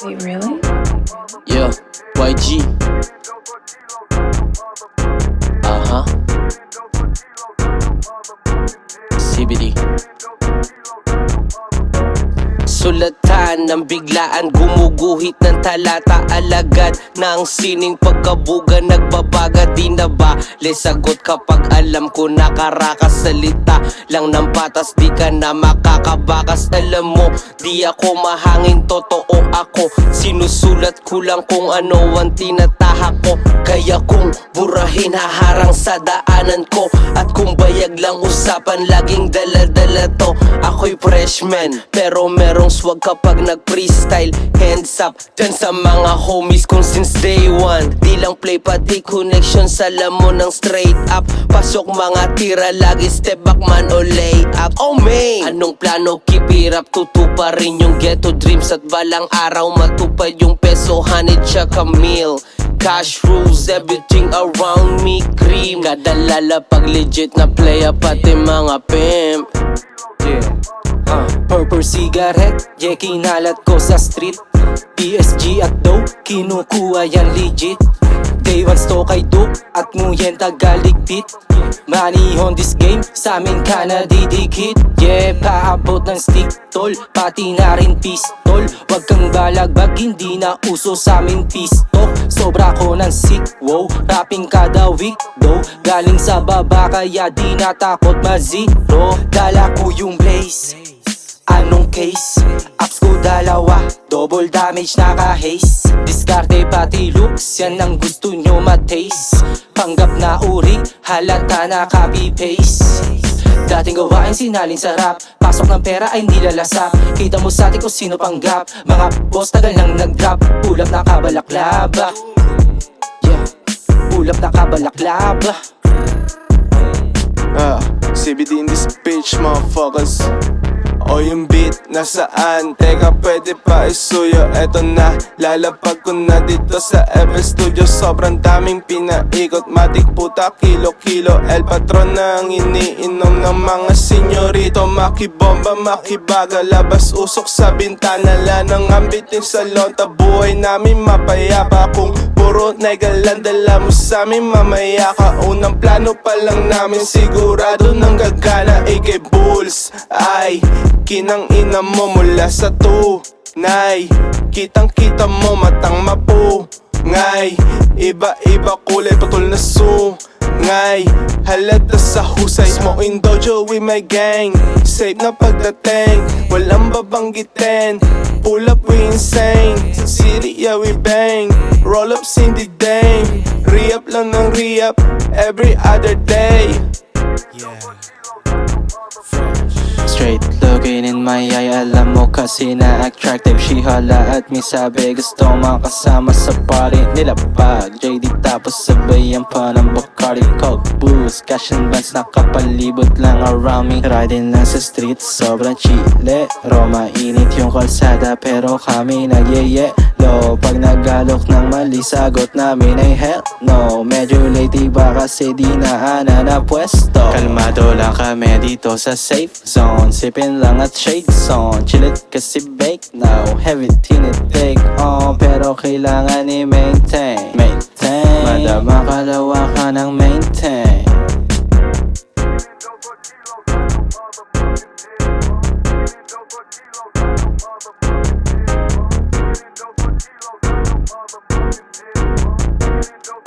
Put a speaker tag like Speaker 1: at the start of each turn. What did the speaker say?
Speaker 1: Wait, really?
Speaker 2: Yeah, YG. CBD. Sulatan ng biglaan, gumuguhit ng talata. Alagad ng sining pagkabuga, nagbabaga. Di na bale sagot kapag alam ko nakarakas. Salita lang ng patas, di ka na makakabakas. Alam mo, di ako mahangin, totoo ako. Sinusulat ko lang kung ano ang tinatahak ko. Kaya kung burahin, haharang sa daanan ko. At kung bayag lang usapan, laging dala-dala to. Ako'y freshman, pero merong swag kapag nag-freestyle. Hands up dyan sa mga homies kung since day one. Di lang play pati connection, alam mo ng straight up. Pasok mga tira, lagi step back man o lay up. Oh man, anong plano? Keep it up, tutupa rin yung ghetto dreams. At balang araw matupad yung peso, honey tsaka meal. Cash rules everything around me, cream. Kadalala pag legit na playa, pati mga pimp.
Speaker 3: Purple cigarette, yeah, kinalat ko sa street. PSG at dough, kinukuha yan legit. Day one to kay Duke at nguyen tagaligpit. Money on this game, sa amin ka na didikit. Yeah, paabot ng stick tol, pati na rin pistol. Wag kang balagbag, hindi na uso sa amin pisto. Sobra ko ng sick, wow, rapping kada week though. Galing sa baba kaya di natakot ma-zero. Dala ko yung blaze, anong case? Apps ko dalawa, double damage naka-haze. Diskarte pati looks, yan ang gusto nyo ma-taste. Panggap na uri, halata na copy-paste. Dating gawain sinalin sa rap, pasok ng pera ay nilalasap. Kita mo sa atin kung sino panggap, mga boss tagal nang nag-drop. Ulap na kabalaklaba, yeah, ulap na kabalaklaba.
Speaker 4: CBD in this bitch, motherfuckers. O yung beat nasaan? Teka, pwede pa isuyo. Eto na, lalapag ko na dito sa FL Studio. Sobrang daming pinaikot, matik puta, kilo-kilo. El Patron na ang iniinom ng mga senyorito. Makibomba, makibaga, labas usok sa bintana. Lanang ambitin sa lonta, buhay namin mapayapa. Kung puro negalan, dala mo sa amin mamaya ka. Unang plano pa lang namin, sigurado nang gagana. AK Bulls, ay kinang ina mo mula sa tunay. Kitang kita mo matang mapu ngay. Iba-iba kulay patol na sungay. Halata sa husay, smoke in dojo with my gang. Safe na pagdating, walang babanggitin. Pull up we insane, sa city yeah we bang. Roll up in the dame, re-up lang ng re-up every other day.
Speaker 3: Straight looking in my eye, alam mo kasi na attractive. She hala at me, sabi gusto makasama sa party nila. Pag JD tapos sabayan pa ng Bacardi, Coke, booze, cash and bands, nakapalibot lang around me. Riding lang sa street, sobrang chilero. Mainit yung kalsada pero kami nagyeyelo. Pag nagalok ng mali, sagot namin ay hell no. Medyo late iba kasi di na na pwesto. Kalmado lang kami dito sa safe zone, sippin lang at shade zone. Chillit kasi bake now, heavy tinitake on. Pero kailangan i-maintain, madama kalawa ka ng maintain.
Speaker 5: Double